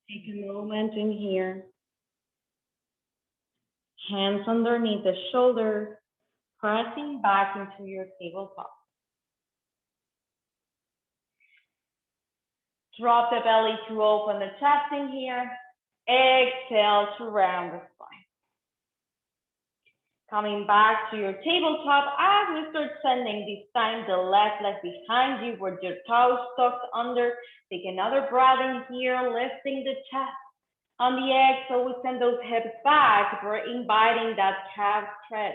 Take a moment in here. Hands underneath the shoulders, pressing back into your tabletop. Drop the belly to open the chest in here. Exhale to round the spine. Coming back to your tabletop as we start sending this time the left leg behind you with your toes tucked under. Take another breath in here, lifting the chest. On the exhale, we send those hips back. We're inviting that calf stretch,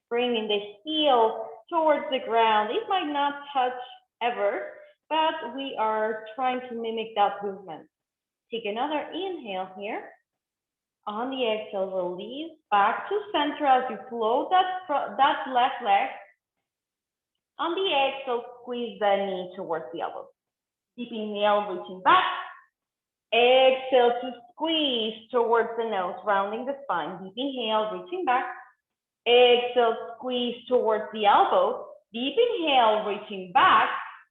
bringing the heel towards the ground. It might not touch ever, but we are trying to mimic that movement. Take another inhale here. On the exhale, release back to center as you float that left leg. On the exhale, squeeze the knee towards the elbow. Deep inhale, reaching back. Exhale to squeeze towards the nose, rounding the spine. Deep inhale, reaching back. Exhale, squeeze towards the elbow. Deep inhale, reaching back.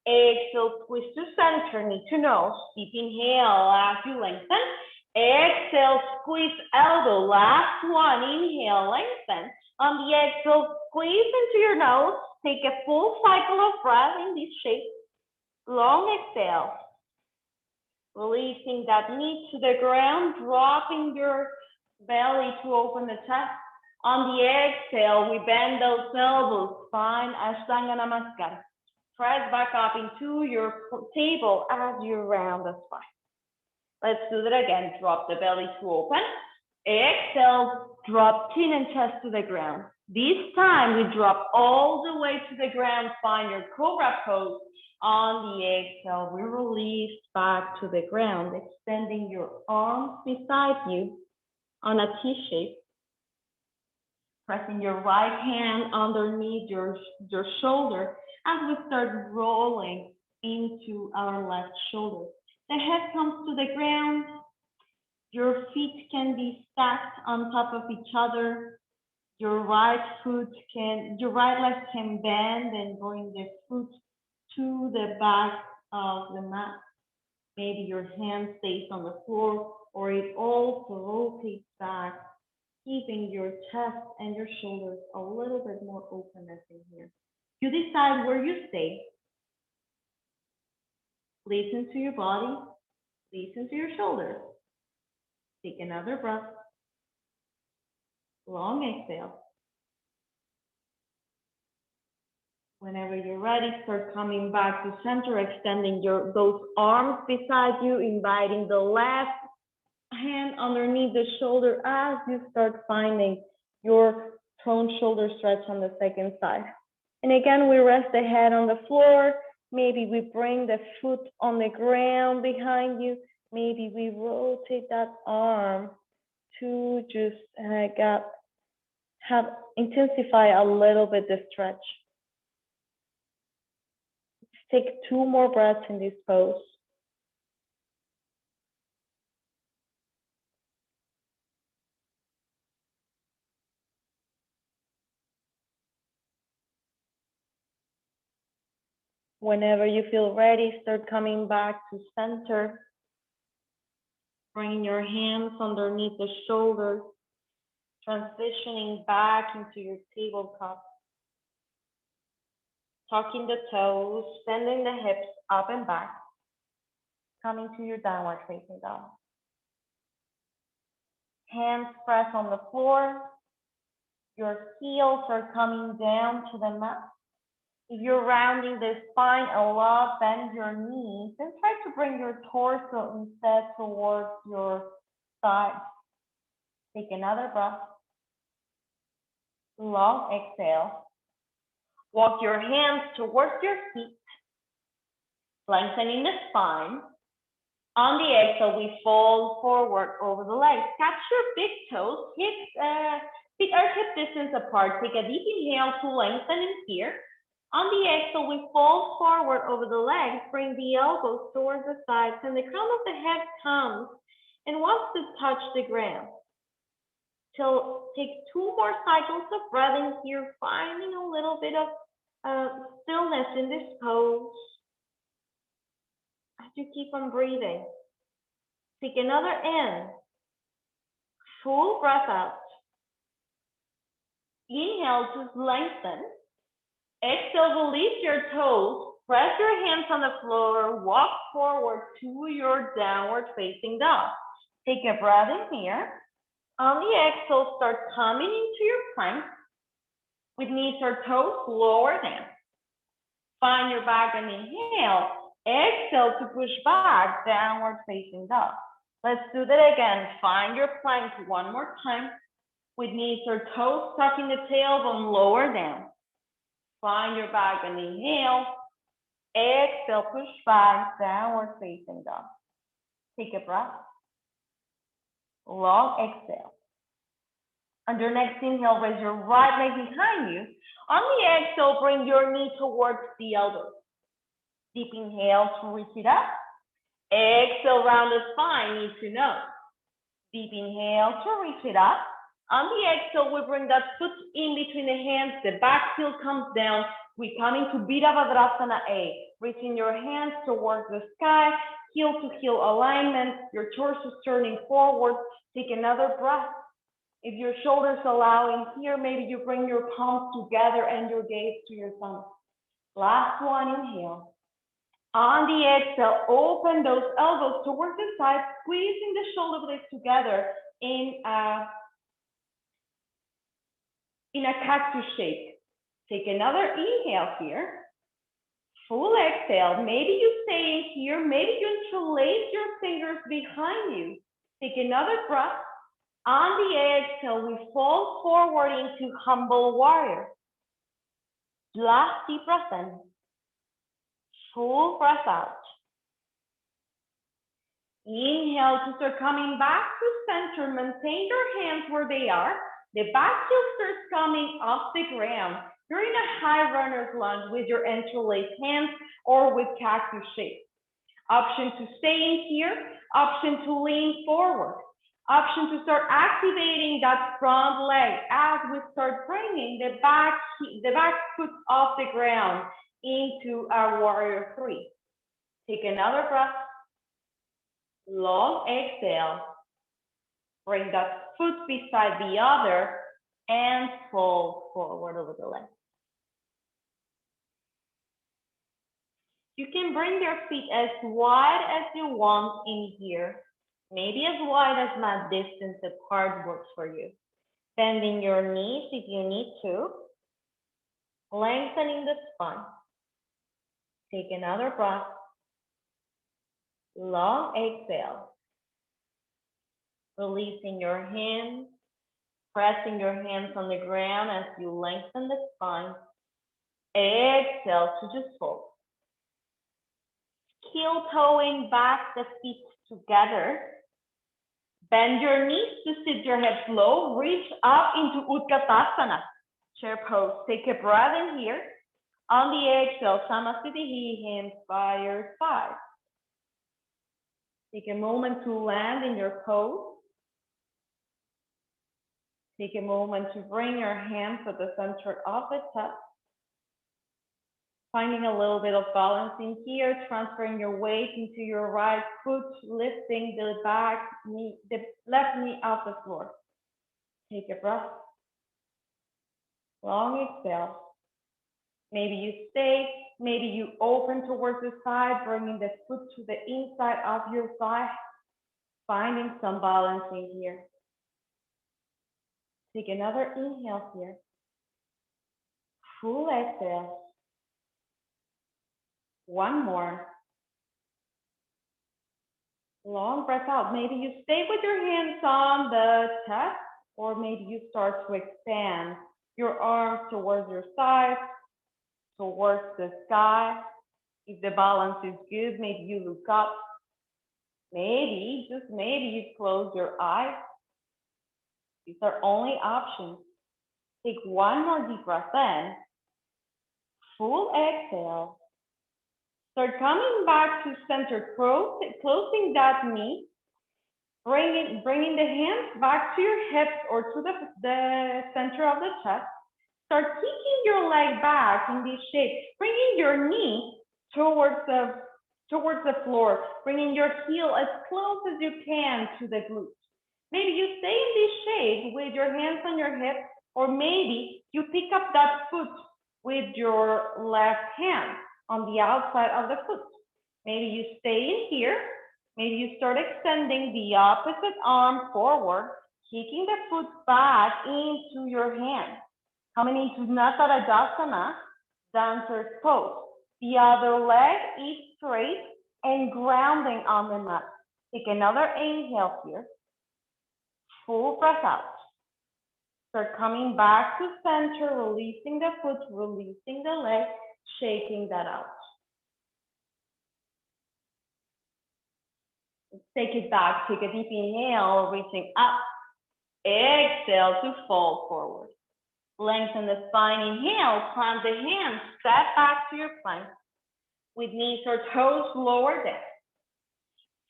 Exhale, squeeze to center, knee to nose. Deep inhale as you lengthen. Exhale, squeeze elbow. Last one, inhale, lengthen. On the exhale, squeeze into your nose. Take a full cycle of breath in this shape. Long exhale. Releasing that knee to the ground, dropping your belly to open the chest. On the exhale, we bend those elbows, spine, Ashtanga Namaskar. Press back up into your table as you round the spine. Let's do that again. Drop the belly to open. Exhale, drop chin and chest to the ground. This time, we drop all the way to the ground. Find your cobra pose. On the exhale, we release back to the ground, extending your arms beside you on a T shape. Pressing your right hand underneath your shoulder as we start rolling into our left shoulder. The head comes to the ground. Your feet can be stacked on top of each other. Your right leg can bend and bring the foot to the back of the mat. Maybe your hand stays on the floor, or it also rotates back, keeping your chest and your shoulders a little bit more open as in here. You decide where you stay. Listen to your body. Listen to your shoulders. Take another breath. Long exhale. Whenever you're ready, start coming back to center, extending those arms beside you, inviting the left hand underneath the shoulder as you start finding your prone shoulder stretch on the second side. And again, we rest the head on the floor. Maybe we bring the foot on the ground behind you. Maybe we rotate that arm to just intensify a little bit the stretch. Take 2 more breaths in this pose. Whenever you feel ready, start coming back to center. Bring your hands underneath the shoulders, transitioning back into your tabletop. Tucking the toes, bending the hips up and back. Coming to your downward facing dog. Hands press on the floor. Your heels are coming down to the mat. If you're rounding the spine a lot, bend your knees and try to bring your torso instead towards your side. Take another breath. Long exhale. Walk your hands towards your feet, lengthening the spine. On the exhale, we fold forward over the legs. Catch your big toes, feet are hip distance apart. Take a deep inhale to lengthen in here. On the exhale, we fold forward over the legs, bring the elbows towards the sides, and the crown of the head comes and wants to touch the ground. So take 2 more cycles of breathing here, finding a little bit of stillness in this pose as you keep on breathing. Take another in. Full breath out. Inhale to lengthen. Exhale, release your toes. Press your hands on the floor. Walk forward to your downward facing dog. Take a breath in here. On the exhale, start coming into your plank. With knees or toes, lower down. Find your back and inhale. Exhale to push back, downward facing dog. Let's do that again. Find your plank one more time. With knees or toes, tucking the tailbone, lower down. Find your back and inhale. Exhale, push back, downward facing dog. Take a breath. Long exhale. On your next inhale, raise your right leg behind you. On the exhale, bring your knee towards the elbow. Deep inhale to reach it up. Exhale, round the spine, knee to nose. Deep inhale to reach it up. On the exhale, we bring that foot in between the hands. The back heel comes down. We come into Virabhadrasana A. Reaching your hands towards the sky, heel to heel alignment. Your torso is turning forward. Take another breath. If your shoulders allow in here, maybe you bring your palms together and your gaze to your thumb. Last one, inhale. On the exhale, open those elbows towards the side, squeezing the shoulder blades together in a cactus shape. Take another inhale here. Full exhale. Maybe you stay in here. Maybe you interlace your fingers behind you. Take another breath. On the exhale, we fall forward into humble warrior. Last deep breath in. Full breath out. Inhale to start coming back to center. Maintain your hands where they are. The back heel starts coming off the ground. You're in a high runner's lunge with your interlaced hands or with cactus shape. Option to stay in here. Option to lean forward. Option to start activating that front leg as we start bringing the back foot off the ground into our warrior three. Take another breath. Long exhale. Bring that foot beside the other and fold forward over the leg. You can bring your feet as wide as you want in here. Maybe as wide as mat distance apart works for you. Bending your knees if you need to. Lengthening the spine. Take another breath. Long exhale. Releasing your hands. Pressing your hands on the ground as you lengthen the spine. Exhale to just fold. Heel toeing back the feet together. Bend your knees to sit your hips low. Reach up into Utkatasana. Chair pose. Take a breath in here. On the exhale, Samasthiti, hands by your side. Take a moment to land in your pose. Take a moment to bring your hands to the center of the chest. Finding a little bit of balance in here, transferring your weight into your right foot, lifting the left knee off the floor. Take a breath. Long exhale. Maybe you stay, maybe you open towards the side, bringing the foot to the inside of your thigh, finding some balance in here. Take another inhale here. Full exhale. One more. Long breath out. Maybe you stay with your hands on the chest, or maybe you start to expand your arms towards your sides, towards the sky. If the balance is good, maybe you look up. Maybe, just maybe, you close your eyes. These are only options. Take one more deep breath in. Full exhale. Start coming back to center, closing that knee, bringing the hands back to your hips or to the center of the chest. Start kicking your leg back in this shape, bringing your knee towards the towards the floor, bringing your heel as close as you can to the glute. Maybe you stay in this shape with your hands on your hips, or maybe you pick up that foot with your left hand on the outside of the foot. Maybe you stay in here. Maybe you start extending the opposite arm forward, kicking the foot back into your hand. Coming into Natadasana, dancer's pose. The other leg is straight and grounding on the mat. Take another inhale here. Full breath out. Start coming back to center, releasing the foot, releasing the leg, shaking that out. Let's take it back. Take a deep inhale, reaching up. Exhale to fall forward. Lengthen the spine. Inhale, plant the hands, step back to your plank with knees or toes lower down.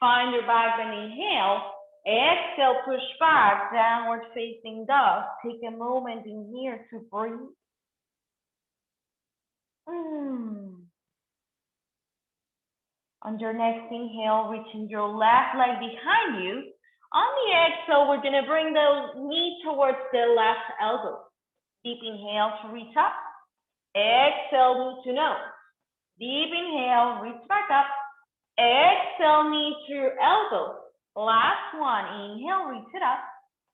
Find your back bend. Inhale. Exhale, push back, downward facing dog. Take a moment in here to breathe. On your next inhale, reaching your left leg behind you. On the exhale, we're gonna bring the knee towards the left elbow. Deep inhale to reach up. Exhale, move to nose. Deep inhale, reach back up. Exhale, knee to your elbow. Last one, inhale, reach it up.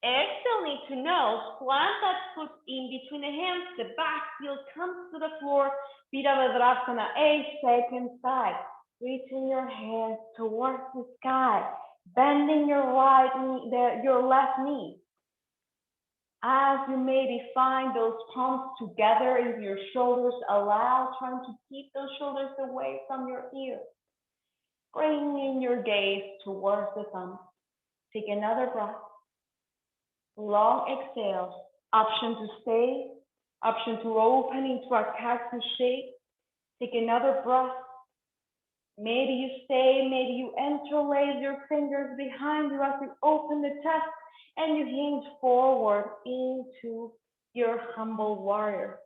Exhale, knee to nose. Plant that foot in between the hands. The back heel comes to the floor. Virabhadrasana, a second side. Reaching your hands towards the sky. Bending your right knee, your left knee. As you maybe find those palms together in your shoulders, trying to keep those shoulders away from your ears. Bringing your gaze towards the thumb. Take another breath. Long exhale. Option to stay. Option to open into a cactus shape. Take another breath. Maybe you stay, maybe you interlace your fingers behind you as you open the chest and you hinge forward into your humble warrior.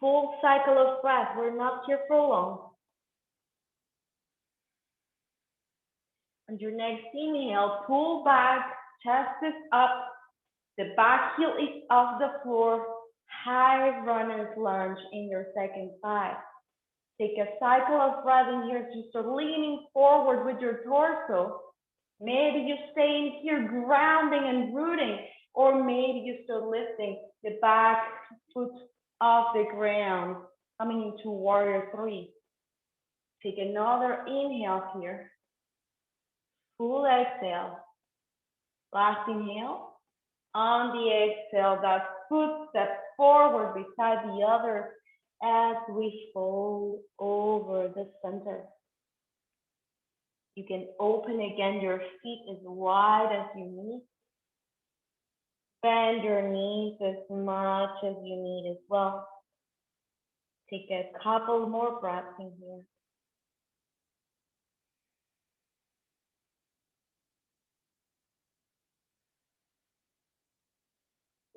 Full cycle of breath. We're not here for long. On your next inhale, pull back, chest is up, the back heel is off the floor, high runner's lunge in your second thigh. Take a cycle of breath in here to start leaning forward with your torso. Maybe you stay in here grounding and rooting, or maybe you start lifting the back foot off the ground, coming into warrior three. Take another inhale here. Full exhale. Last inhale. On the exhale, that foot steps forward beside the other as we fold over the center. You can open again your feet as wide as you need. Bend your knees as much as you need as well. Take a couple more breaths in here.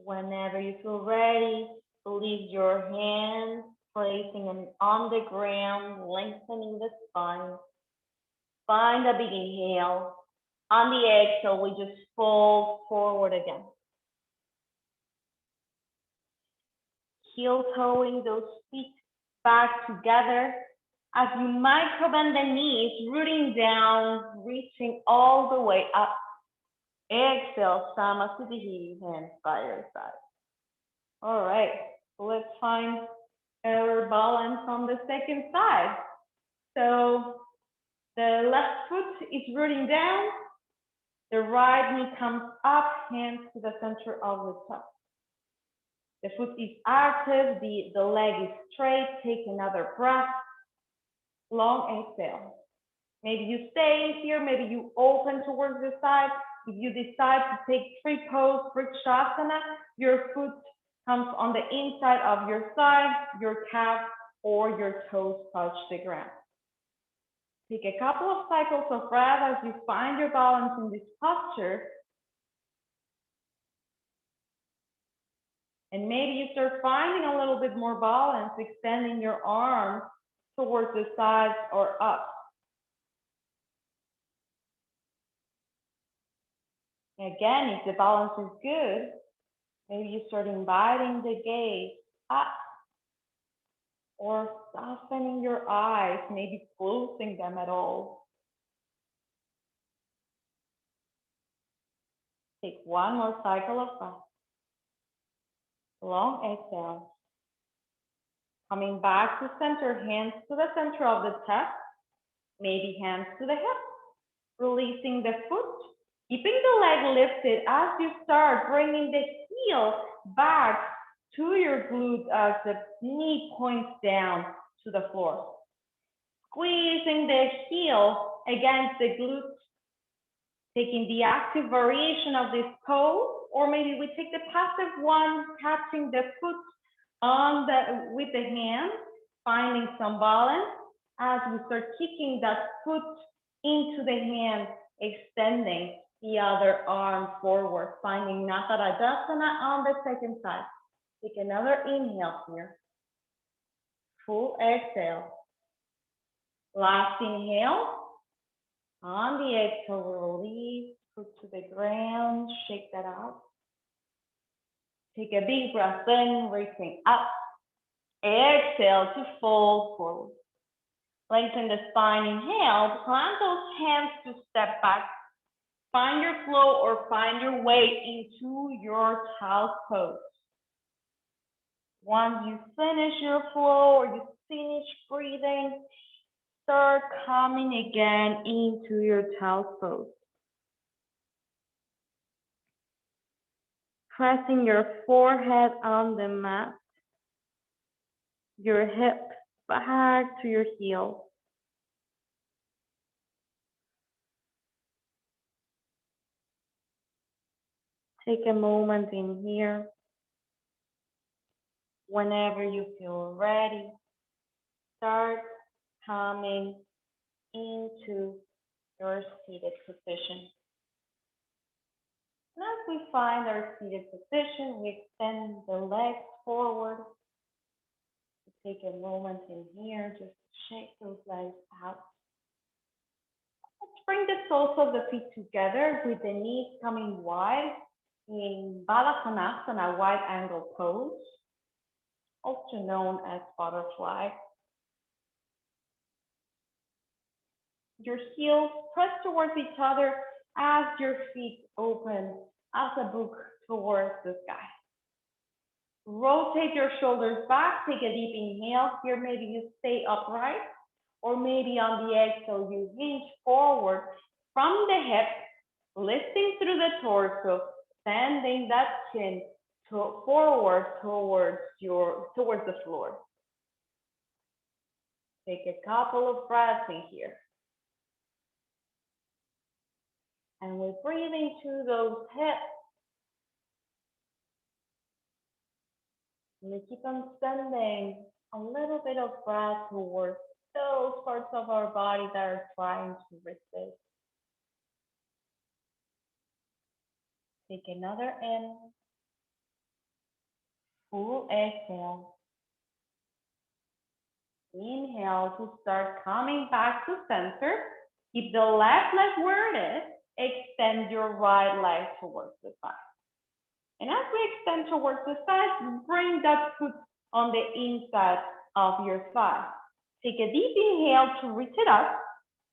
Whenever you feel ready, release your hands, placing them on the ground, lengthening the spine. Find a big inhale. On the exhale, we just fold forward again. Heel toeing those feet back together as you micro bend the knees, rooting down, reaching all the way up. Exhale, Samasthiti, hands by your side. All right, let's find our balance on the second side. So the left foot is rooting down, the right knee comes up, hands to the center of the top. The foot is active, the leg is straight. Take another breath. Long exhale. Maybe you stay here, maybe you open towards the side. If you decide to take tree pose, Vrikshasana, your foot comes on the inside of your thigh, your calf, or your toes touch the ground. Take a couple of cycles of breath as you find your balance in this posture. And maybe you start finding a little bit more balance, extending your arms towards the sides or up. Again, if the balance is good, maybe you start inviting the gaze up or softening your eyes, maybe closing them at all. Take one more cycle of breath. Long exhale. Coming back to center, hands to the center of the chest, maybe hands to the hips. Releasing the foot, keeping the leg lifted as you start bringing the heel back to your glutes as the knee points down to the floor. Squeezing the heel against the glutes, taking the active variation of this pose, or maybe we take the passive one, catching the foot on with the hand, finding some balance as we start kicking that foot into the hand, extending the other arm forward, finding Natarajasana on the second side. Take another inhale here. Full exhale. Last inhale. On the exhale, release, put to the ground, shake that out. Take a big breath in, raising up. Exhale to fold forward. Lengthen the spine, inhale, plant those hands to step back. Find your flow or find your way into your child's pose. Once you finish your flow or you finish breathing, start coming again into your child's pose. Pressing your forehead on the mat, your hips back to your heels. Take a moment in here. Whenever you feel ready, start coming into your seated position. And as we find our seated position, we extend the legs forward. Take a moment in here, just shake those legs out. Let's bring the soles of the feet together with the knees coming wide in Baddha Konasana, wide angle pose, also known as butterfly. Your heels press towards each other as your feet open as a book towards the sky. Rotate your shoulders back, take a deep inhale. Here maybe you stay upright, or maybe on the exhale you hinge forward from the hip, lifting through the torso, sending that chin forward towards the floor. Take a couple of breaths in here. And we're breathing through those hips. And we keep on sending a little bit of breath towards those parts of our body that are trying to resist. Take another in. Full exhale. Inhale to start coming back to center. Keep the left leg where it is. Extend your right leg towards the side. And as we extend towards the side, bring that foot on the inside of your thigh. Take a deep inhale to reach it up.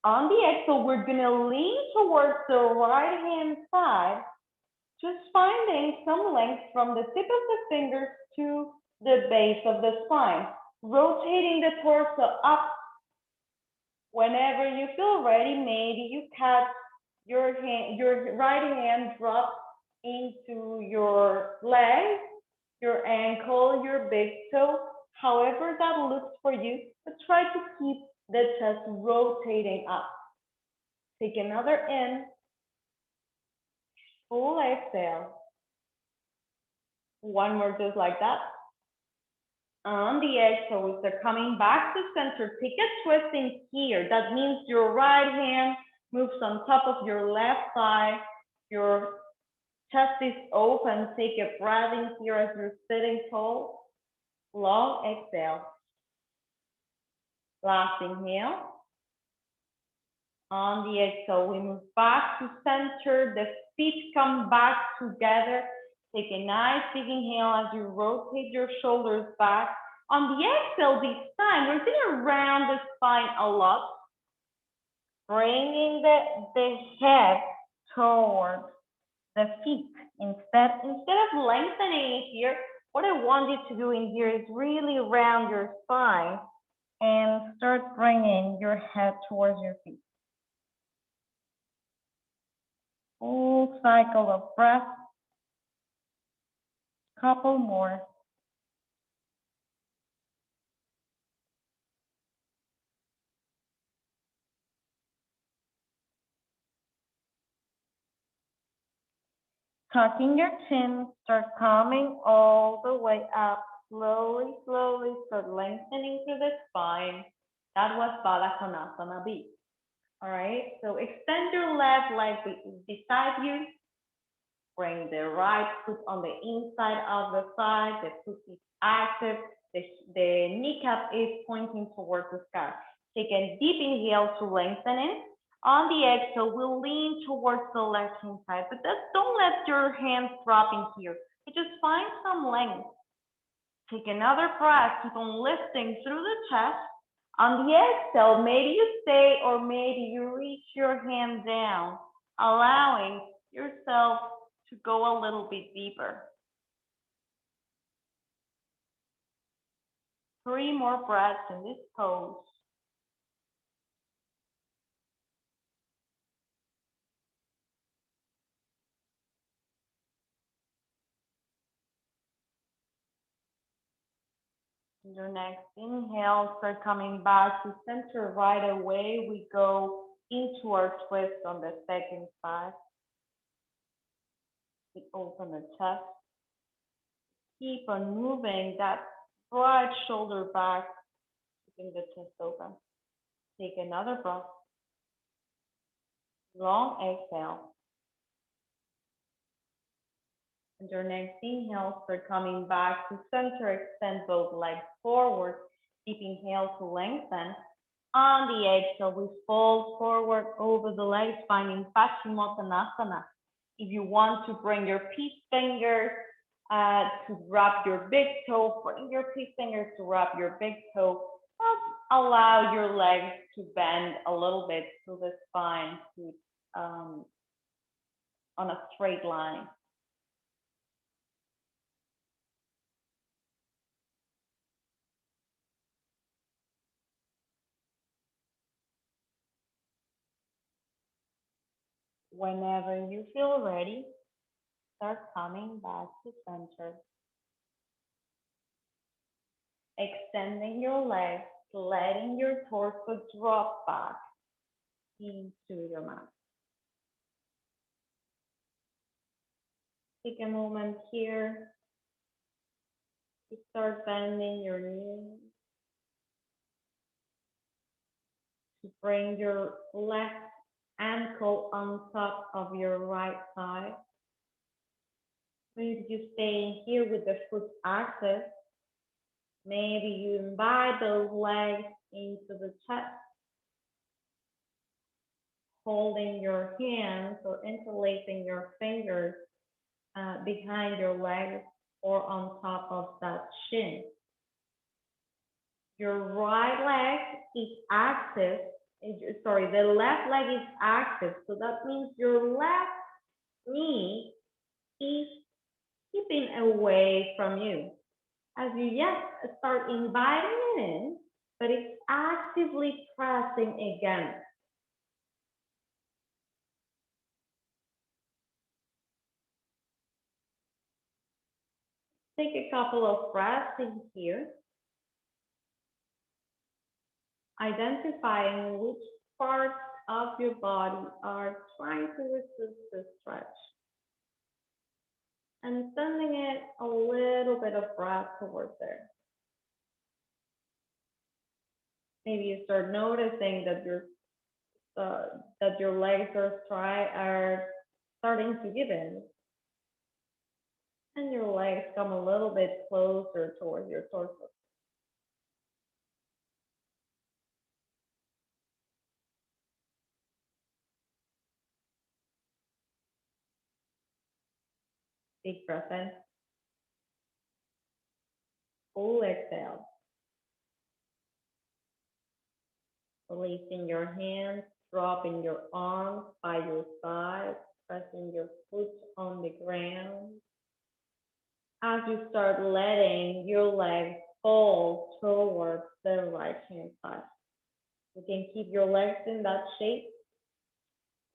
On the exhale, we're gonna lean towards the right hand side, just finding some length from the tip of the fingers to the base of the spine. Rotating the torso up. Whenever you feel ready, maybe you catch your right hand drop into your leg, your ankle, your big toe, however that looks for you, but try to keep the chest rotating up. Take another in, full exhale. One more just like that. On the exhale, we start coming back to center. Take a twist in here. That means your right hand moves on top of your left thigh. Your chest is open. Take a breath in here as you're sitting tall. Long exhale. Last inhale. On the exhale, we move back to center. The feet come back together. Take a nice big inhale as you rotate your shoulders back. On the exhale this time, we're gonna round the spine a lot, bringing the head towards the feet. Instead of lengthening it here, what I want you to do in here is really round your spine and start bringing your head towards your feet. Full cycle of breath. Couple more. Tucking your chin, start coming all the way up. Slowly, slowly start lengthening through the spine. That was Baddha Konasana B. All right, so extend your left leg beside you. Bring the right foot on the inside of the thigh. The foot is active. The kneecap is pointing towards the sky. Take a deep inhale to lengthen it. On the exhale, we'll lean towards the left-hand side, but don't let your hands drop in here. Just find some length. Take another breath. Keep on lifting through the chest. On the exhale, maybe you stay or maybe you reach your hand down, allowing yourself to go a little bit deeper. 3 more breaths in this pose. Your next inhale, start coming back to center right away. We go into our twist on the second side. We open the chest. Keep on moving that broad shoulder back, keeping the chest open. Take another breath. Long exhale. And your next inhale, start coming back to center, extend both legs forward. Deep inhale to lengthen. On the exhale, we fold forward over the legs, finding Paschimottanasana. If you want to bring your peace fingers to rub your big toe, bring your peace fingers to rub your big toe. Allow your legs to bend a little bit so the spine keeps on a straight line. Whenever you feel ready, start coming back to center. Extending your legs, letting your torso drop back into your mat. Take a moment here to start bending your knees, to bring your left ankle on top of your right thigh. Maybe you stay here with the foot active. Maybe you invite those legs into the chest, holding your hands or interlacing your fingers behind your legs or on top of that shin. Your right leg is active. Sorry, the left leg is active. So that means your left knee is keeping away from you. As you start inviting it in, but it's actively pressing against. Take a couple of breaths in here, identifying which parts of your body are trying to resist the stretch. And sending it a little bit of breath towards there. Maybe you start noticing that your legs are starting to give in. And your legs come a little bit closer towards your torso. Big breath in. Full exhale. Releasing your hands, dropping your arms by your side, pressing your foot on the ground. As you start letting your legs fall towards the right hand side. You can keep your legs in that shape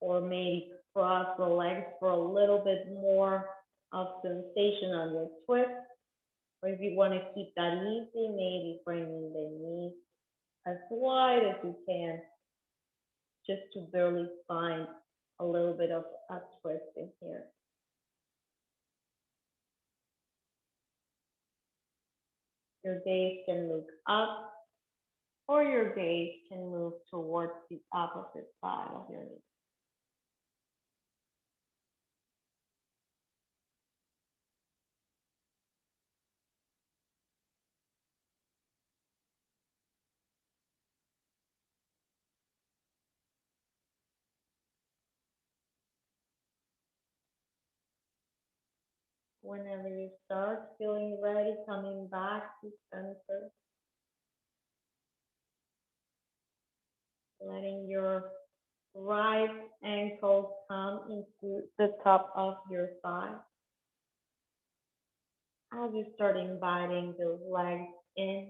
or maybe cross the legs for a little bit more of sensation on your twist. Or if you want to keep that easy, maybe bringing the knees as wide as you can, just to barely find a little bit of a twist in here. Your gaze can look up, or your gaze can move towards the opposite side of your knee. Whenever you start feeling ready, coming back to center, letting your right ankle come into the top of your thigh. As you start inviting those legs in,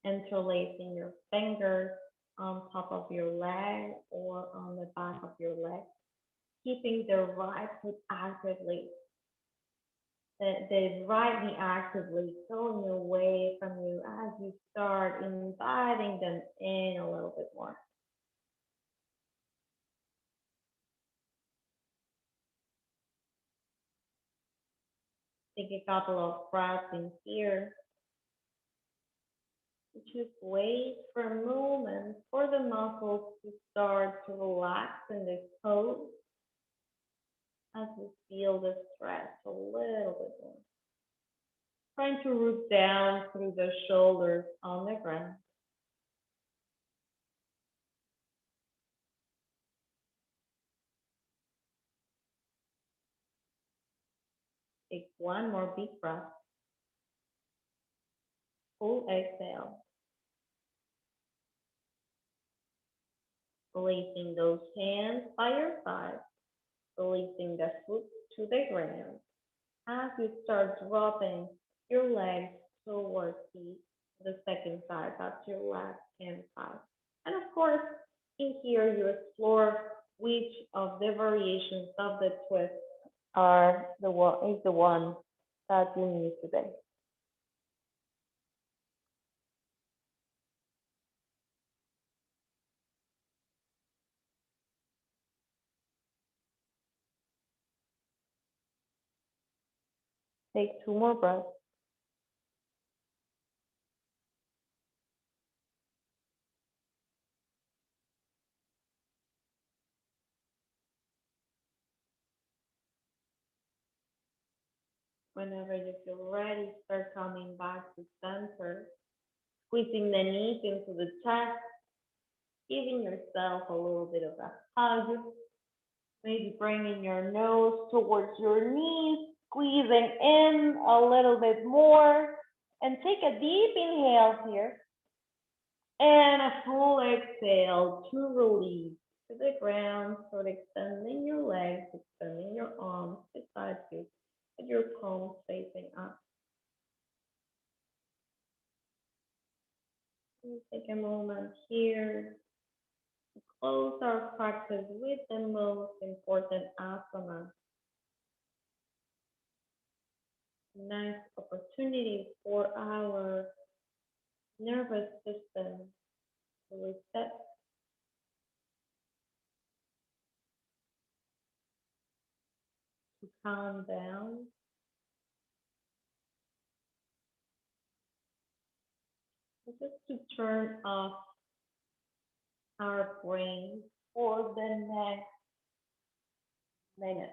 interlacing your fingers on top of your leg or on the back of your leg, keeping the right foot actively, the right knee actively going away from you as you start inviting them in a little bit more. Take a couple of breaths in here. Just wait for a moment for the muscles to start to relax in this pose as we feel the stretch a little bit more. Trying to root down through the shoulders on the ground. Take one more deep breath. Full exhale. Releasing those hands by your side. Releasing the foot to the ground. As you start dropping your legs towards the second side, that's your left hand side. And of course, in here you explore which of the variations of the twist is the one that you need today. Take two more breaths. Whenever you feel ready, start coming back to center, squeezing the knees into the chest, giving yourself a little bit of a hug, maybe bringing your nose towards your knees, squeezing in a little bit more, and take a deep inhale here, and a full exhale to release to the ground. So extending your legs, extending your arms beside you, with your palms facing up. Take a moment here to close our practice with the most important asana. Nice opportunity for our nervous system to reset, to calm down, and just to turn off our brain for the next minute.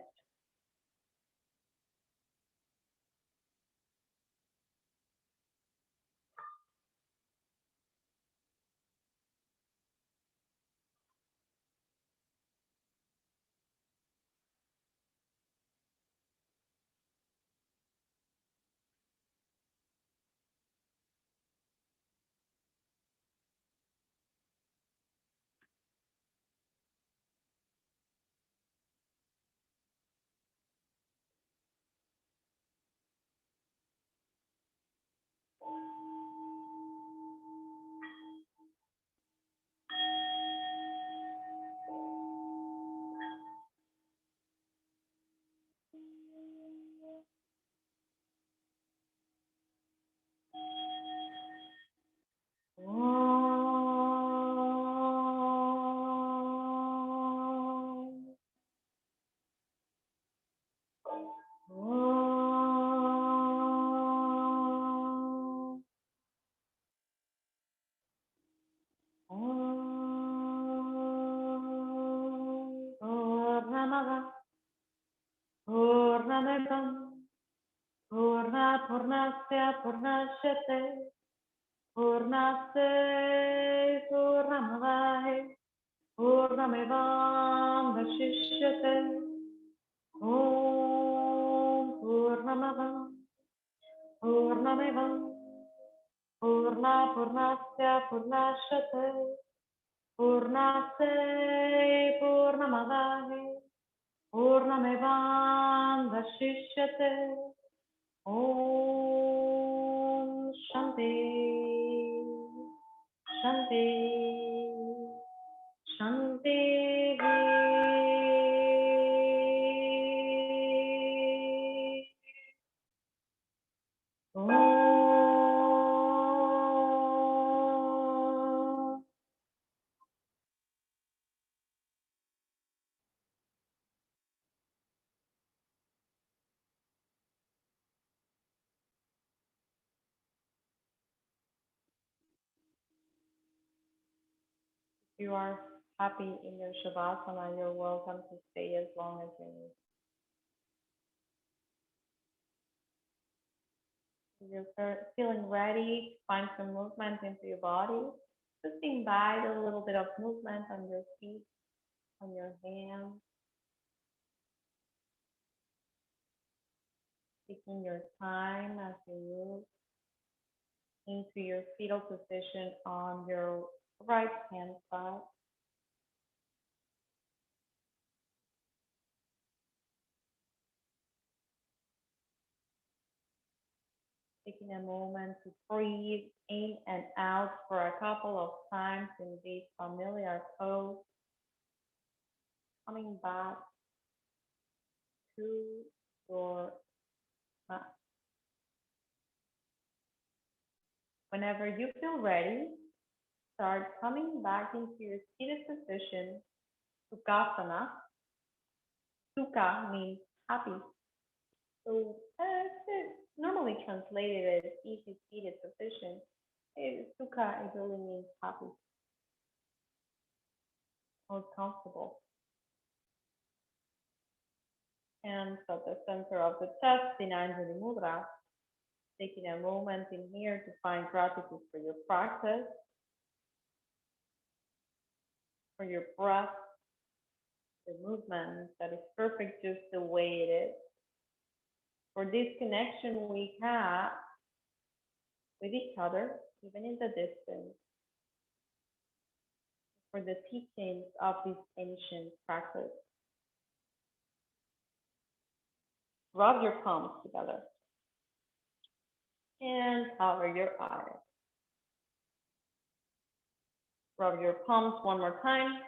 Purnamidam Purnasya Purnashyate Purnase Purnamavai Purnamivam Vashishyate Om Purnamavam Purnamivam Purnasya Purnashyate Purnase Purnamavai Purnamivam Vashishyate Om Shanti Shanti Shanti Om. If you are happy in your Shavasana, you're welcome to stay as long as you need. If you're feeling ready to find some movement into your body, just invite a little bit of movement on your feet, on your hands, taking your time as you move into your fetal position on your right hand side. Taking a moment to breathe in and out for a couple of times in this familiar pose. Coming back to your mat. Whenever you feel ready, start coming back into your seated position, Sukhasana. Sukha means happy. So it's normally translated as easy seated position. Sukha, it really means happy or comfortable. Hands at the center of the chest in Anjali Mudra. Taking a moment in here to find gratitude for your practice, for your breath, the movement that is perfect just the way it is, for this connection we have with each other, even in the distance, for the teachings of this ancient practice. Rub your palms together and cover your eyes. Rub your palms one more time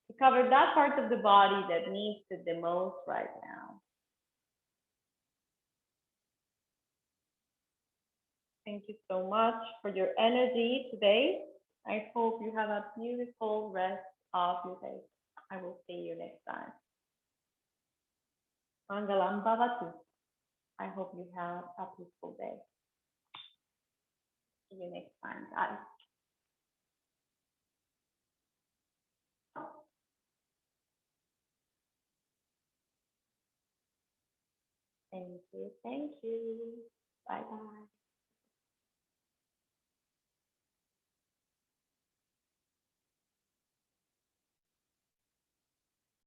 to cover that part of the body that needs it the most right now. Thank you so much for your energy today. I hope you have a beautiful rest of your day. I will see you next time. Mangalam Bhavatu. I hope you have a peaceful day. See you next time, guys. Thank you. Thank you. Bye bye.